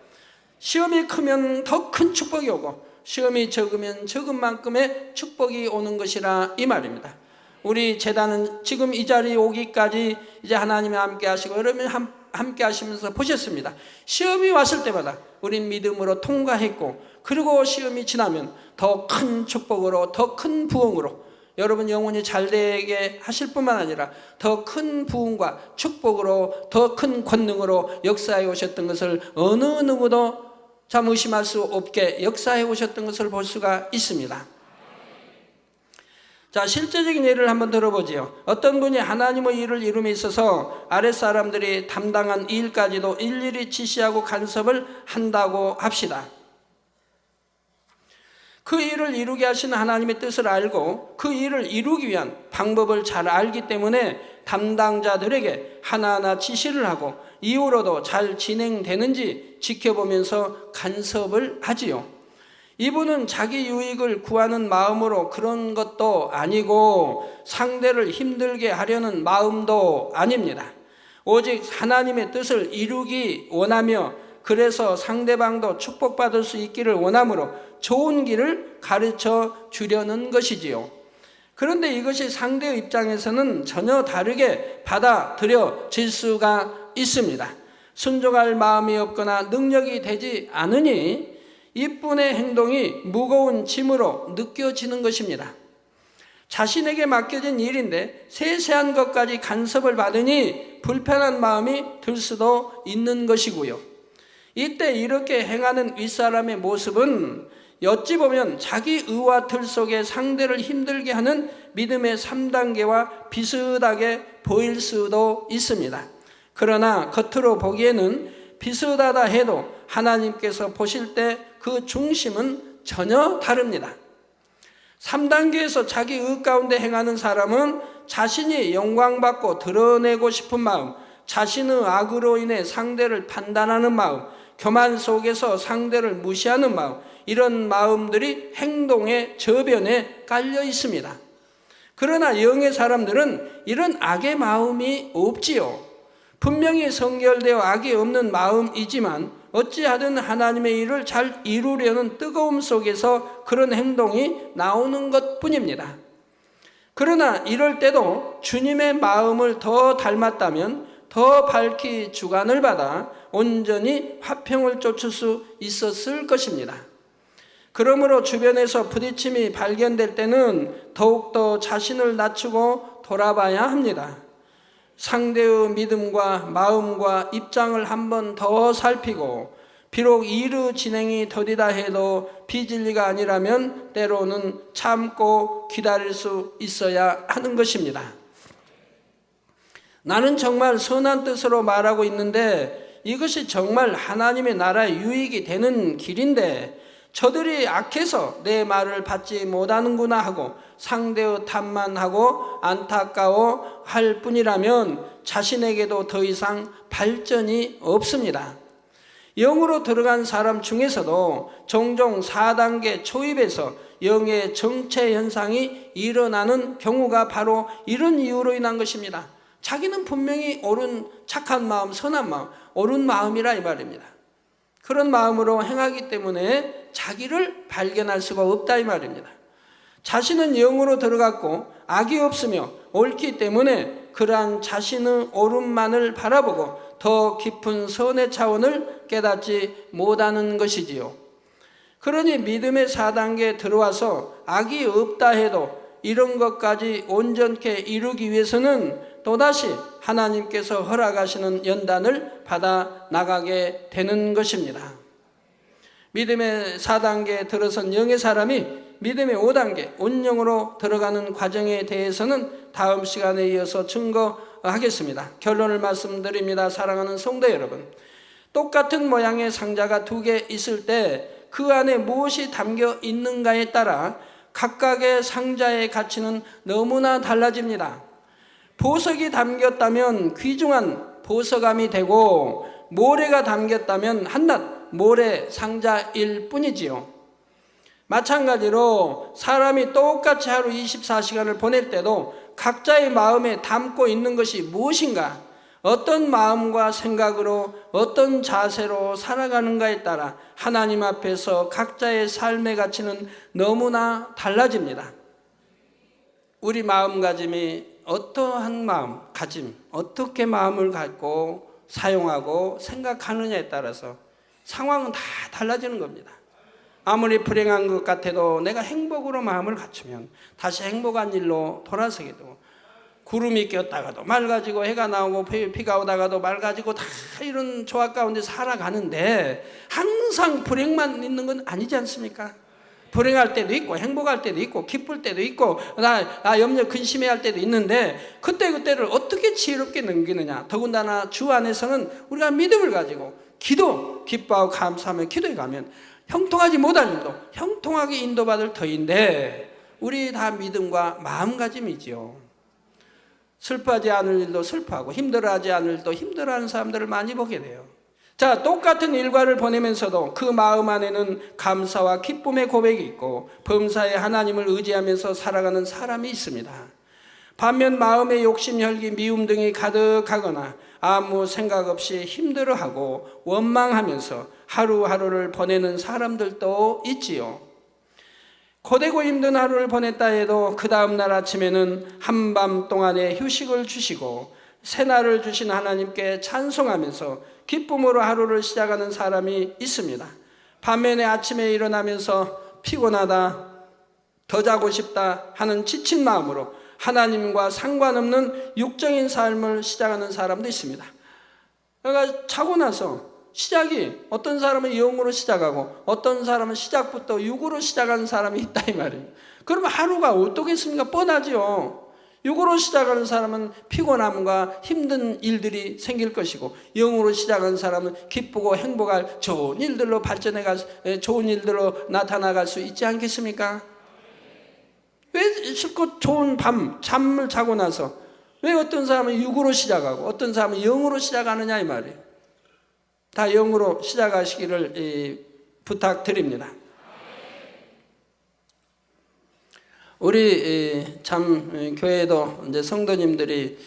시험이 크면 더 큰 축복이 오고 시험이 적으면 적은 만큼의 축복이 오는 것이라 이 말입니다. 우리 재단은 지금 이 자리에 오기까지 이제 하나님이 함께 하시고 여러분이 함께 하시면서 보셨습니다. 시험이 왔을 때마다 우린 믿음으로 통과했고 그리고 시험이 지나면 더 큰 축복으로 더 큰 부흥으로 여러분 영혼이 잘되게 하실 뿐만 아니라 더 큰 부흥과 축복으로 더 큰 권능으로 역사해 오셨던 것을 어느 누구도 참 의심할 수 없게 역사해 오셨던 것을 볼 수가 있습니다. 자, 실제적인 예를 한번 들어보지요. 어떤 분이 하나님의 일을 이룸에 있어서 아랫사람들이 담당한 일까지도 일일이 지시하고 간섭을 한다고 합시다. 그 일을 이루게 하신 하나님의 뜻을 알고 그 일을 이루기 위한 방법을 잘 알기 때문에 담당자들에게 하나하나 지시를 하고 이후로도 잘 진행되는지 지켜보면서 간섭을 하지요. 이분은 자기 유익을 구하는 마음으로 그런 것도 아니고 상대를 힘들게 하려는 마음도 아닙니다. 오직 하나님의 뜻을 이루기 원하며 그래서 상대방도 축복받을 수 있기를 원하므로 좋은 길을 가르쳐 주려는 것이지요. 그런데 이것이 상대의 입장에서는 전혀 다르게 받아들여질 수가 있습니다. 순종할 마음이 없거나 능력이 되지 않으니 이분의 행동이 무거운 짐으로 느껴지는 것입니다. 자신에게 맡겨진 일인데 세세한 것까지 간섭을 받으니 불편한 마음이 들 수도 있는 것이고요. 이때 이렇게 행하는 윗사람의 모습은 어찌 보면 자기 의와 틀 속에 상대를 힘들게 하는 믿음의 3단계와 비슷하게 보일 수도 있습니다. 그러나 겉으로 보기에는 비슷하다 해도 하나님께서 보실 때 그 중심은 전혀 다릅니다. 3단계에서 자기 의 가운데 행하는 사람은 자신이 영광받고 드러내고 싶은 마음, 자신의 악으로 인해 상대를 판단하는 마음, 교만 속에서 상대를 무시하는 마음, 이런 마음들이 행동의 저변에 깔려 있습니다. 그러나 영의 사람들은 이런 악의 마음이 없지요. 분명히 성결되어 악이 없는 마음이지만 어찌하든 하나님의 일을 잘 이루려는 뜨거움 속에서 그런 행동이 나오는 것뿐입니다. 그러나 이럴 때도 주님의 마음을 더 닮았다면 더 밝히 주관을 받아 온전히 화평을 쫓을 수 있었을 것입니다. 그러므로 주변에서 부딪힘이 발견될 때는 더욱더 자신을 낮추고 돌아봐야 합니다. 상대의 믿음과 마음과 입장을 한 번 더 살피고, 비록 이르 진행이 더디다 해도 비진리가 아니라면 때로는 참고 기다릴 수 있어야 하는 것입니다. 나는 정말 선한 뜻으로 말하고 있는데 이것이 정말 하나님의 나라의 유익이 되는 길인데 저들이 악해서 내 말을 받지 못하는구나 하고 상대의 탓만 하고 안타까워 할 뿐이라면 자신에게도 더 이상 발전이 없습니다. 영으로 들어간 사람 중에서도 종종 4단계 초입에서 영의 정체 현상이 일어나는 경우가 바로 이런 이유로 인한 것입니다. 자기는 분명히 옳은 착한 마음, 선한 마음, 옳은 마음이라 이 말입니다. 그런 마음으로 행하기 때문에 자기를 발견할 수가 없다 이 말입니다. 자신은 영으로 들어갔고 악이 없으며 옳기 때문에 그러한 자신의 옳음만을 바라보고 더 깊은 선의 차원을 깨닫지 못하는 것이지요. 그러니 믿음의 4단계에 들어와서 악이 없다 해도 이런 것까지 온전케 이루기 위해서는 또다시 하나님께서 허락하시는 연단을 받아 나가게 되는 것입니다. 믿음의 4단계에 들어선 영의 사람이 믿음의 5단계 온영으로 들어가는 과정에 대해서는 다음 시간에 이어서 증거하겠습니다. 결론을 말씀드립니다. 사랑하는 성도 여러분, 똑같은 모양의 상자가 2개 있을 때 그 안에 무엇이 담겨 있는가에 따라 각각의 상자의 가치는 너무나 달라집니다. 보석이 담겼다면 귀중한 보석함이 되고 모래가 담겼다면 한낱 모래 상자일 뿐이지요. 마찬가지로 사람이 똑같이 하루 24시간을 보낼 때도 각자의 마음에 담고 있는 것이 무엇인가, 어떤 마음과 생각으로 어떤 자세로 살아가는가에 따라 하나님 앞에서 각자의 삶의 가치는 너무나 달라집니다. 우리 마음가짐이 어떠한 마음가짐, 어떻게 마음을 갖고 사용하고 생각하느냐에 따라서 상황은 다 달라지는 겁니다. 아무리 불행한 것 같아도 내가 행복으로 마음을 갖추면 다시 행복한 일로 돌아서게 되고, 구름이 꼈다가도 맑아지고 해가 나오고 비가 오다가도 맑아지고 다 이런 조화 가운데 살아가는데 항상 불행만 있는 건 아니지 않습니까? 불행할 때도 있고 행복할 때도 있고 기쁠 때도 있고 나 염려 근심해 할 때도 있는데 그때그때를 어떻게 지혜롭게 넘기느냐. 더군다나 주 안에서는 우리가 믿음을 가지고 기뻐하고 감사하며 기도해 가면 형통하지 못할 일도 형통하게 인도받을 터인데 우리 다 믿음과 마음가짐이지요. 슬퍼하지 않을 일도 슬퍼하고 힘들어하지 않을 일도 힘들어하는 사람들을 많이 보게 돼요. 자, 똑같은 일과를 보내면서도 그 마음 안에는 감사와 기쁨의 고백이 있고 범사에 하나님을 의지하면서 살아가는 사람이 있습니다. 반면 마음의 욕심, 혈기, 미움 등이 가득하거나 아무 생각 없이 힘들어하고 원망하면서 하루하루를 보내는 사람들도 있지요. 고되고 힘든 하루를 보냈다 해도 그 다음날 아침에는 한밤 동안의 휴식을 주시고 새날을 주신 하나님께 찬송하면서 기쁨으로 하루를 시작하는 사람이 있습니다. 반면에 아침에 일어나면서 피곤하다, 더 자고 싶다 하는 지친 마음으로 하나님과 상관없는 육적인 삶을 시작하는 사람도 있습니다. 그러니까 자고 나서 시작이 어떤 사람은 영으로 시작하고 어떤 사람은 시작부터 육으로 시작하는 사람이 있다 이 말이에요. 그러면 하루가 어떻겠습니까? 뻔하지요. 육으로 시작하는 사람은 피곤함과 힘든 일들이 생길 것이고 영으로 시작하는 사람은 기쁘고 행복할 좋은 일들로 좋은 일들로 나타나갈 수 있지 않겠습니까? 왜 실컷 좋은 잠을 자고 나서 왜 어떤 사람은 육으로 시작하고 어떤 사람은 영으로 시작하느냐 이 말이에요. 다 영으로 시작하시기를 부탁드립니다. 우리 참 교회도 이제 성도님들이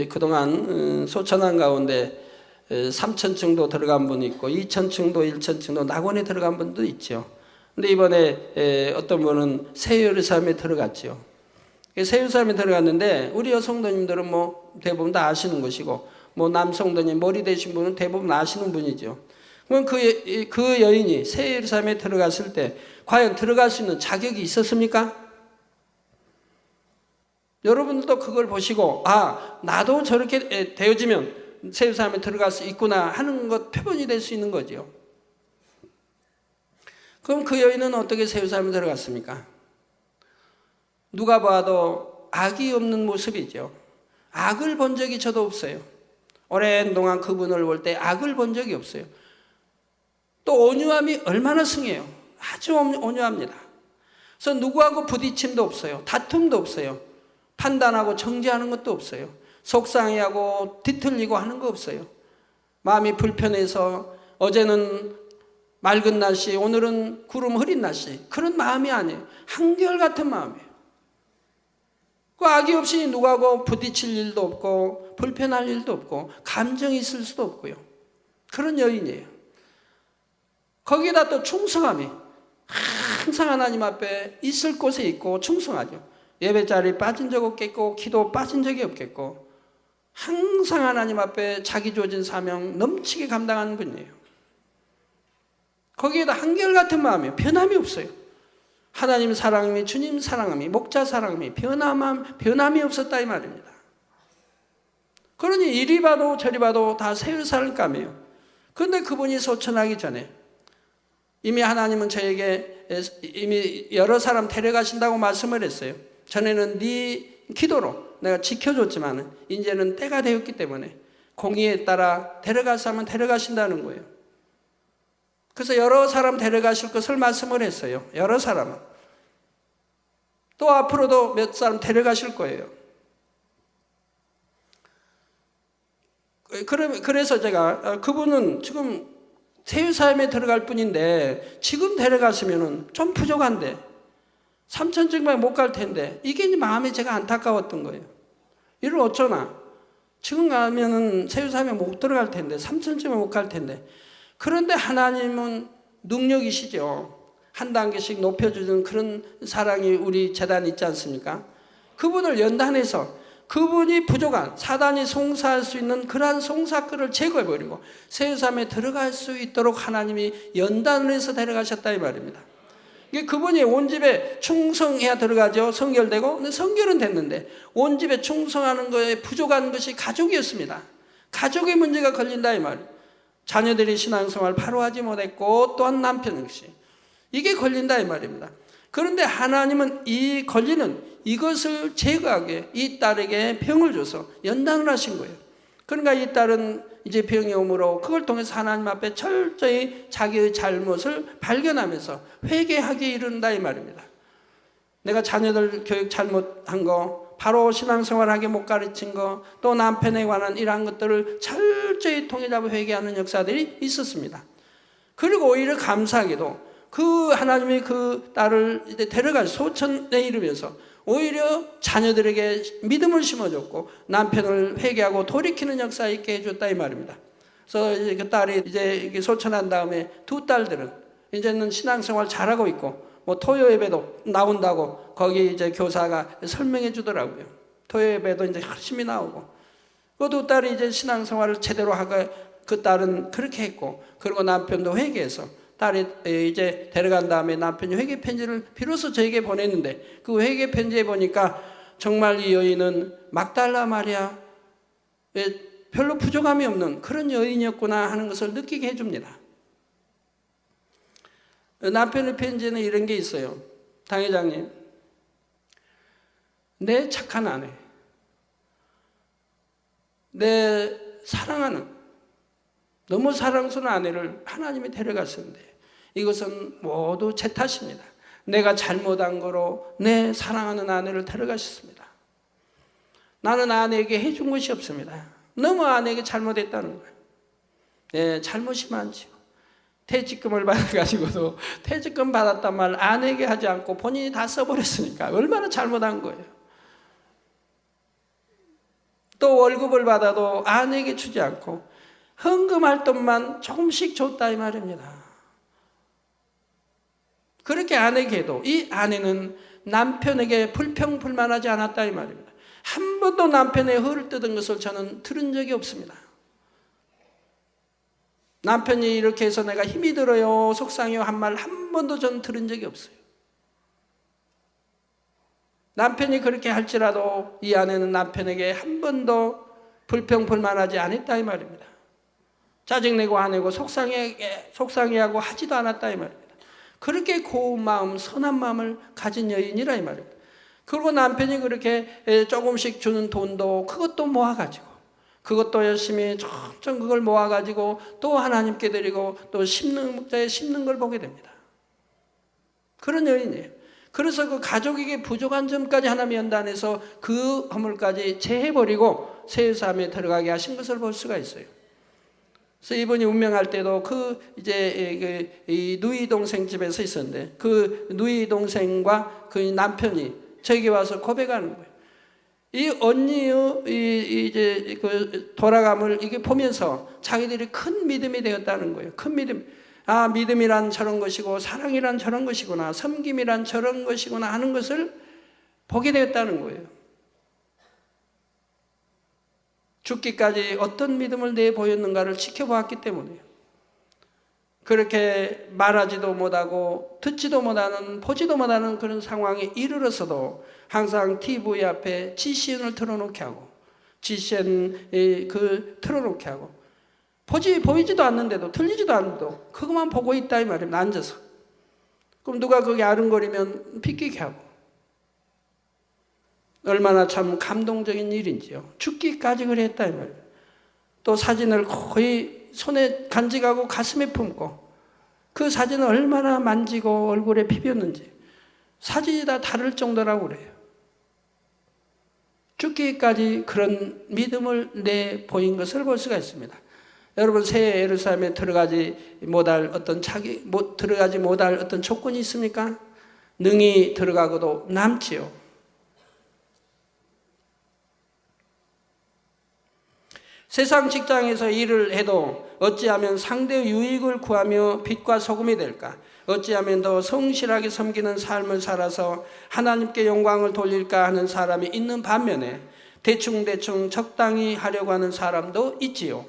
그동안 소천한 가운데 3,000층도 들어간 분이 있고 2,000층도 1,000층도 낙원에 들어간 분도 있죠. 근데 이번에 어떤 분은 새 예루살렘에 들어갔죠. 세율사람이 들어갔는데 우리 여성도님들은 뭐 대부분 다 아시는 것이고 뭐 남성도님 머리 되신 분은 대부분 아시는 분이죠. 그럼 그 여인이 새 예루살렘에 들어갔을 때 과연 들어갈 수 있는 자격이 있었습니까? 여러분들도 그걸 보시고 나도 저렇게 되어지면 새 예루살렘에 들어갈 수 있구나 하는 것 표본이 될 수 있는 거죠. 그럼 그 여인은 어떻게 새 예루살렘에 들어갔습니까? 누가 봐도 악이 없는 모습이죠. 악을 본 적이 저도 없어요. 오랜 동안 그분을 볼 때 악을 본 적이 없어요. 또 온유함이 얼마나 승해요. 아주 온유합니다. 그래서 누구하고 부딪힘도 없어요. 다툼도 없어요. 판단하고 정죄하는 것도 없어요. 속상해하고 뒤틀리고 하는 거 없어요. 마음이 불편해서 어제는 맑은 날씨, 오늘은 구름 흐린 날씨, 그런 마음이 아니에요. 한결같은 마음이에요. 그 악이 없이 누구하고 부딪힐 일도 없고 불편할 일도 없고 감정이 있을 수도 없고요. 그런 여인이에요. 거기다 또 충성함이 항상 하나님 앞에 있을 곳에 있고 충성하죠. 예배 자리 빠진 적 없겠고 기도 빠진 적이 없겠고 항상 하나님 앞에 자기 주어진 사명 넘치게 감당하는 분이에요. 거기에다 한결같은 마음이에요. 변함이 없어요. 하나님 사랑함이, 주님 사랑함이, 목자 사랑함이 변함이 없었다 이 말입니다. 그러니 이리 봐도 저리 봐도 다 새 예루살렘감이에요. 그런데 그분이 소천하기 전에 이미 하나님은 저에게 이미 여러 사람 데려가신다고 말씀을 했어요. 전에는 네 기도로 내가 지켜줬지만 이제는 때가 되었기 때문에 공의에 따라 데려갈 사람은 데려가신다는 거예요. 그래서 여러 사람 데려가실 것을 말씀을 했어요. 여러 사람은. 또 앞으로도 몇 사람 데려가실 거예요. 그래서 제가 그분은 지금 새 예루살렘에 들어갈 뿐인데 지금 데려갔으면 좀 부족한데 3,000정도에 못 갈 텐데 이게 마음에 제가 안타까웠던 거예요. 이를 어쩌나 지금 가면은 새 예루살렘에 못 들어갈 텐데 3,000정도에 못 갈 텐데 그런데 하나님은 능력이시죠. 한 단계씩 높여주는 그런 사랑이 우리 재단에 있지 않습니까? 그분을 연단해서 그분이 부족한 사단이 송사할 수 있는 그러한 송사글을 제거해버리고 새 예루살렘에 들어갈 수 있도록 하나님이 연단을 해서 데려가셨다 이 말입니다. 이게 그분이 온 집에 충성해야 들어가죠. 성결되고. 근데 성결은 됐는데 온 집에 충성하는 거에 부족한 것이 가족이었습니다. 가족의 문제가 걸린다 이 말이에요. 자녀들이 신앙생활 바로 하지 못했고 또한 남편 역시 이게 걸린다 이 말입니다. 그런데 하나님은 이 걸리는 이것을 제거하게 이 딸에게 병을 줘서 연단을 하신 거예요. 그러니까 이 딸은 이제 병이 오므로 그걸 통해서 하나님 앞에 철저히 자기의 잘못을 발견하면서 회개하게 이른다 이 말입니다. 내가 자녀들 교육 잘못한 거, 바로 신앙생활하게 못 가르친 거, 또 남편에 관한 이러한 것들을 철저히 통일하고 회개하는 역사들이 있었습니다. 그리고 오히려 감사하게도 그 하나님이 그 딸을 이제 데려갈 소천에 이르면서 오히려 자녀들에게 믿음을 심어줬고 남편을 회개하고 돌이키는 역사 있게 해줬다 이 말입니다. 그래서 이제 그 딸이 이제 소천한 다음에 두 딸들은 이제는 신앙생활 잘하고 있고 뭐 토요 예배도 나온다고 거기 이제 교사가 설명해 주더라고요. 토요 예배도 이제 열심히 나오고 그 두 딸이 이제 신앙생활을 제대로 하고 그 딸은 그렇게 했고 그리고 남편도 회개해서 딸이 이제 데려간 다음에 남편이 회개 편지를 비로소 저에게 보냈는데 그 회개 편지에 보니까 정말 이 여인은 막달라 마리아 별로 부족함이 없는 그런 여인이었구나 하는 것을 느끼게 해줍니다. 남편의 편지에는 이런 게 있어요. 당 회장님, 내 착한 아내, 내 사랑하는 너무 사랑스러운 아내를 하나님이 데려갔었는데 이것은 모두 제 탓입니다. 내가 잘못한 거로 내 사랑하는 아내를 데려가셨습니다. 나는 아내에게 해준 것이 없습니다. 너무 아내에게 잘못했다는 거예요. 네, 잘못이 많죠. 퇴직금을 받아가지고도 퇴직금 받았단 말 아내에게 하지 않고 본인이 다 써버렸으니까 얼마나 잘못한 거예요. 또 월급을 받아도 아내에게 주지 않고 헌금할 돈만 조금씩 줬다 이 말입니다. 그렇게 아내에게도 이 아내는 남편에게 불평불만하지 않았다 이 말입니다. 한 번도 남편의 허를 뜯은 것을 저는 들은 적이 없습니다. 남편이 이렇게 해서 내가 힘이 들어요, 속상해요 한 말 한 번도 저는 들은 적이 없어요. 남편이 그렇게 할지라도 이 아내는 남편에게 한 번도 불평불만하지 않았다 이 말입니다. 짜증내고 화내고 속상해하고 하지도 않았다 이 말입니다. 그렇게 고운 마음, 선한 마음을 가진 여인이라 이 말입니다. 그리고 남편이 그렇게 조금씩 주는 돈도 그것도 모아가지고, 그것도 열심히 점점 그걸 모아가지고 또 하나님께 드리고 또 심는 걸 보게 됩니다. 그런 여인이에요. 그래서 그 가족에게 부족한 점까지 하나님이 연단해서 그 허물까지 제해버리고 새 삶에 들어가게 하신 것을 볼 수가 있어요. 그래서 이분이 운명할 때도 이 누이 동생 집에서 있었는데, 그 누이 동생과 그 남편이 저에게 와서 고백하는 거예요. 이 언니의 그 돌아감을 이게 보면서 자기들이 큰 믿음이 되었다는 거예요. 큰 믿음. 아, 믿음이란 저런 것이고 사랑이란 저런 것이구나, 섬김이란 저런 것이구나 하는 것을 보게 되었다는 거예요. 죽기까지 어떤 믿음을 내보였는가를 지켜보았기 때문에요. 그렇게 말하지도 못하고 듣지도 못하는, 보지도 못하는 그런 상황에 이르러서도 항상 TV 앞에 GCN을 틀어놓게 하고, GCN 틀어놓게 하고, 보이지도 않는데도, 들리지도 않는데도 그것만 보고 있다 이 말입니다. 앉아서. 그럼 누가 거기 아른거리면 비끼게 하고. 얼마나 참 감동적인 일인지요. 죽기까지 그랬다 이 말이에요. 또 사진을 거의 손에 간직하고 가슴에 품고, 그 사진을 얼마나 만지고 얼굴에 비볐는지 사진이 다 다를 정도라고 그래요. 죽기까지 그런 믿음을 내보인 것을 볼 수가 있습니다. 여러분, 새 예루살렘에 들어가지 못할 어떤 조건이 있습니까? 능히 들어가고도 남지요. 세상 직장에서 일을 해도 어찌하면 상대의 유익을 구하며 빛과 소금이 될까? 어찌하면 더 성실하게 섬기는 삶을 살아서 하나님께 영광을 돌릴까 하는 사람이 있는 반면에 대충 적당히 하려고 하는 사람도 있지요.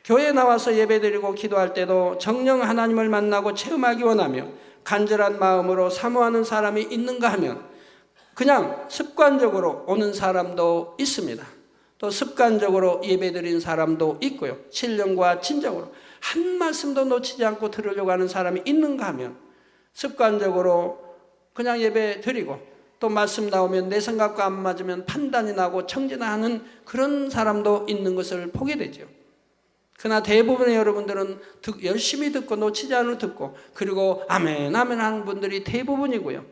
교회에 나와서 예배드리고 기도할 때도 정녕 하나님을 만나고 체험하기 원하며 간절한 마음으로 사모하는 사람이 있는가 하면 그냥 습관적으로 오는 사람도 있습니다. 또 습관적으로 예배드리는 사람도 있고요. 신령과 진정으로 한 말씀도 놓치지 않고 들으려고 하는 사람이 있는가 하면 습관적으로 그냥 예배드리고 또 말씀 나오면 내 생각과 안 맞으면 판단이 나고 청진하는 그런 사람도 있는 것을 보게 되죠. 그러나 대부분의 여러분들은 열심히 듣고 놓치지 않고 듣고 그리고 아멘 아멘 하는 분들이 대부분이고요.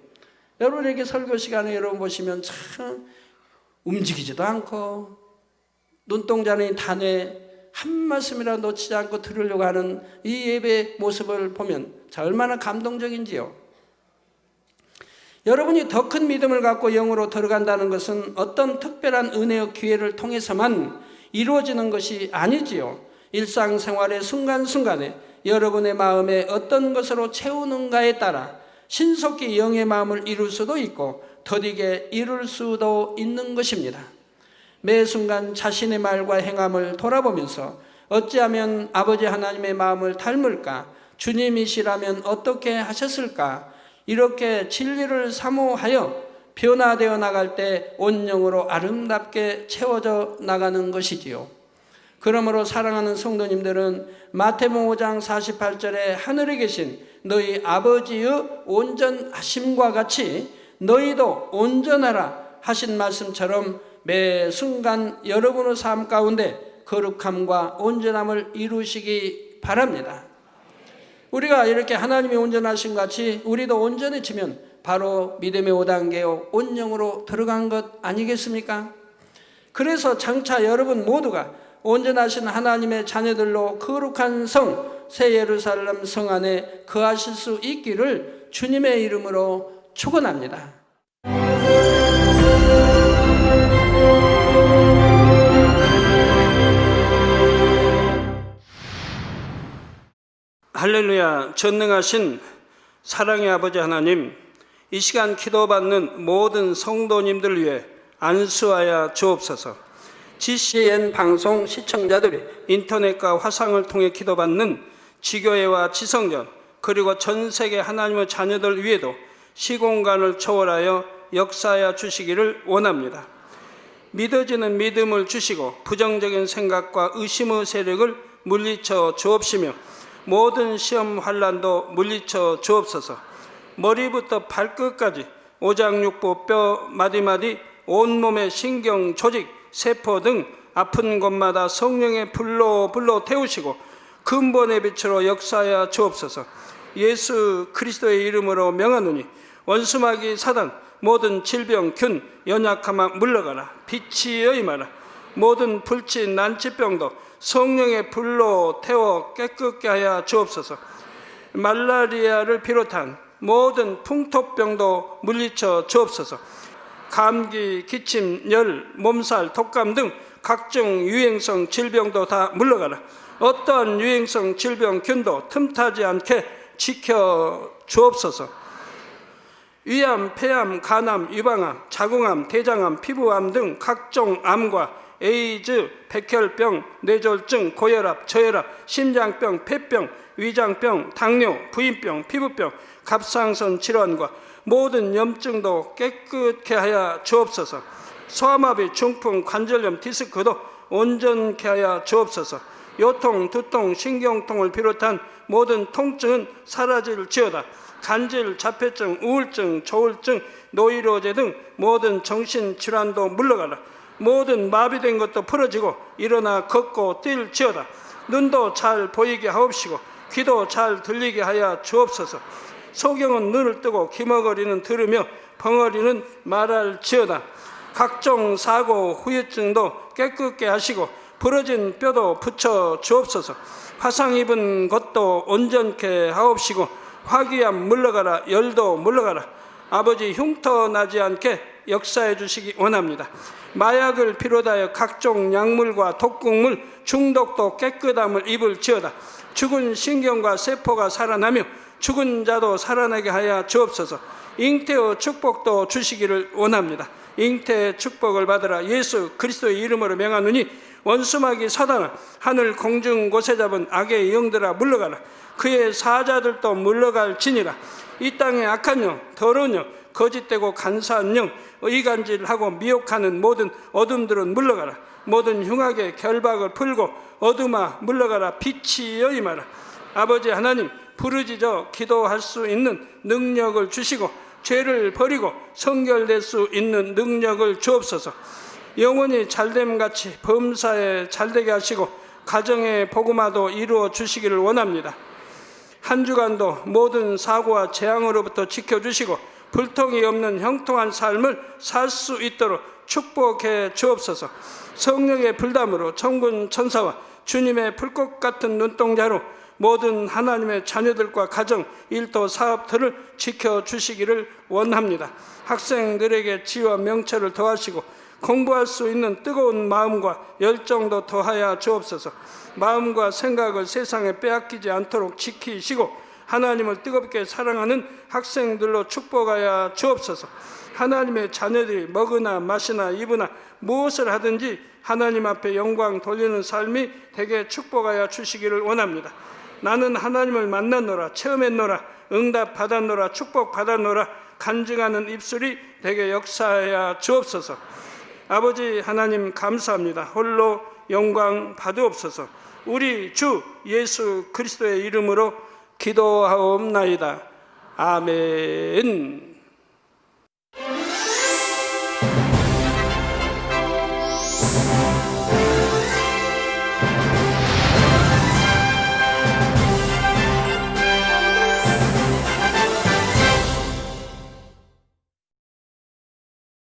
여러분에게 설교 시간에 여러분 보시면 참 움직이지도 않고 눈동자는 단에 한 말씀이라도 놓치지 않고 들으려고 하는 이 예배 모습을 보면 자 얼마나 감동적인지요. 여러분이 더 큰 믿음을 갖고 영으로 들어간다는 것은 어떤 특별한 은혜의 기회를 통해서만 이루어지는 것이 아니지요. 일상생활의 순간순간에 여러분의 마음에 어떤 것으로 채우는가에 따라 신속히 영의 마음을 이룰 수도 있고 더디게 이룰 수도 있는 것입니다. 매 순간 자신의 말과 행함을 돌아보면서 어찌하면 아버지 하나님의 마음을 닮을까? 주님이시라면 어떻게 하셨을까? 이렇게 진리를 사모하여 변화되어 나갈 때 온 영으로 아름답게 채워져 나가는 것이지요. 그러므로 사랑하는 성도님들은 마태복음 5장 48절에 하늘에 계신 너희 아버지의 온전하심과 같이 너희도 온전하라 하신 말씀처럼 매 순간 여러분의 삶 가운데 거룩함과 온전함을 이루시기 바랍니다. 우리가 이렇게 하나님이 온전하신 같이 우리도 온전해지면 바로 믿음의 5단계요 온영으로 들어간 것 아니겠습니까? 그래서 장차 여러분 모두가 온전하신 하나님의 자녀들로 거룩한 성 새 예루살렘 성 안에 거하실 수 있기를 주님의 이름으로 축원합니다. 할렐루야. 전능하신 사랑의 아버지 하나님, 이 시간 기도받는 모든 성도님들 위해 안수하여 주옵소서. GCN 방송 시청자들이 인터넷과 화상을 통해 기도받는 지교회와 지성전 그리고 전 세계 하나님의 자녀들 위에도 시공간을 초월하여 역사하여 주시기를 원합니다. 믿어지는 믿음을 주시고 부정적인 생각과 의심의 세력을 물리쳐 주옵시며 모든 시험 환난도 물리쳐 주옵소서. 머리부터 발끝까지 오장육부 뼈 마디마디 온몸의 신경 조직 세포 등 아픈 곳마다 성령의 불로 태우시고 근본의 빛으로 역사하여 주옵소서. 예수 그리스도의 이름으로 명하노니 원수마귀 사단 모든 질병 균 연약함아 물러가라. 빛이여 임하라. 모든 불치 난치병도 성령의 불로 태워 깨끗게 하여 주옵소서. 말라리아를 비롯한 모든 풍토병도 물리쳐 주옵소서. 감기, 기침, 열, 몸살, 독감 등 각종 유행성 질병도 다 물러가라. 어떠한 유행성 질병 균도 틈타지 않게 지켜 주옵소서. 위암, 폐암, 간암, 유방암, 자궁암, 대장암, 피부암 등 각종 암과 에이즈, 백혈병, 뇌졸중, 고혈압, 저혈압, 심장병, 폐병, 위장병, 당뇨, 부인병, 피부병, 갑상선 질환과 모든 염증도 깨끗게 하여 주옵소서. 소아마비, 중풍, 관절염, 디스크도 온전케 하여 주옵소서. 요통, 두통, 신경통을 비롯한 모든 통증은 사라질지어다. 간질, 자폐증, 우울증, 조울증, 노이로제 등 모든 정신질환도 물러가라. 모든 마비된 것도 풀어지고 일어나 걷고 뛸지어다. 눈도 잘 보이게 하옵시고 귀도 잘 들리게 하여 주옵소서. 소경은 눈을 뜨고 기머거리는 들으며 벙어리는 말할지어다. 각종 사고, 후유증도 깨끗게 하시고 부러진 뼈도 붙여 주옵소서. 화상 입은 것도 온전케 하옵시고 화기암 물러가라. 열도 물러가라. 아버지 흉터 나지 않게 역사해 주시기 원합니다. 마약을 비롯하여 각종 약물과 독극물 중독도 깨끗함을 입을지어다. 죽은 신경과 세포가 살아나며 죽은 자도 살아나게 하여 주옵소서. 잉태의 축복도 주시기를 원합니다. 잉태의 축복을 받으라. 예수 그리스도의 이름으로 명하노니 원수마귀 사단아 하늘 공중 곳에 잡은 악의 영들아 물러가라. 그의 사자들도 물러갈지니라. 이 땅의 악한 영, 더러운 영, 거짓되고 간사한 영, 이간질하고 미혹하는 모든 어둠들은 물러가라. 모든 흉악의 결박을 풀고 어둠아 물러가라. 빛이여 임하라. 아버지 하나님 부르짖어 기도할 수 있는 능력을 주시고 죄를 버리고 성결될 수 있는 능력을 주옵소서. 영원히 잘됨같이 범사에 잘되게 하시고 가정의 복음화도 이루어 주시기를 원합니다. 한 주간도 모든 사고와 재앙으로부터 지켜주시고 불통이 없는 형통한 삶을 살 수 있도록 축복해 주옵소서. 성령의 불담으로 천군 천사와 주님의 불꽃 같은 눈동자로 모든 하나님의 자녀들과 가정, 일도, 사업들을 지켜주시기를 원합니다. 학생들에게 지혜와 명철을 더하시고 공부할 수 있는 뜨거운 마음과 열정도 더하여 주옵소서. 마음과 생각을 세상에 빼앗기지 않도록 지키시고 하나님을 뜨겁게 사랑하는 학생들로 축복하여 주옵소서. 하나님의 자녀들이 먹으나 마시나 입으나 무엇을 하든지 하나님 앞에 영광 돌리는 삶이 되게 축복하여 주시기를 원합니다. 나는 하나님을 만났노라, 체험했노라, 응답 받았노라, 축복 받았노라 간증하는 입술이 되게 역사하여 주옵소서. 아버지 하나님 감사합니다. 홀로 영광 받으옵소서. 우리 주 예수 그리스도의 이름으로 기도하옵나이다. 아멘.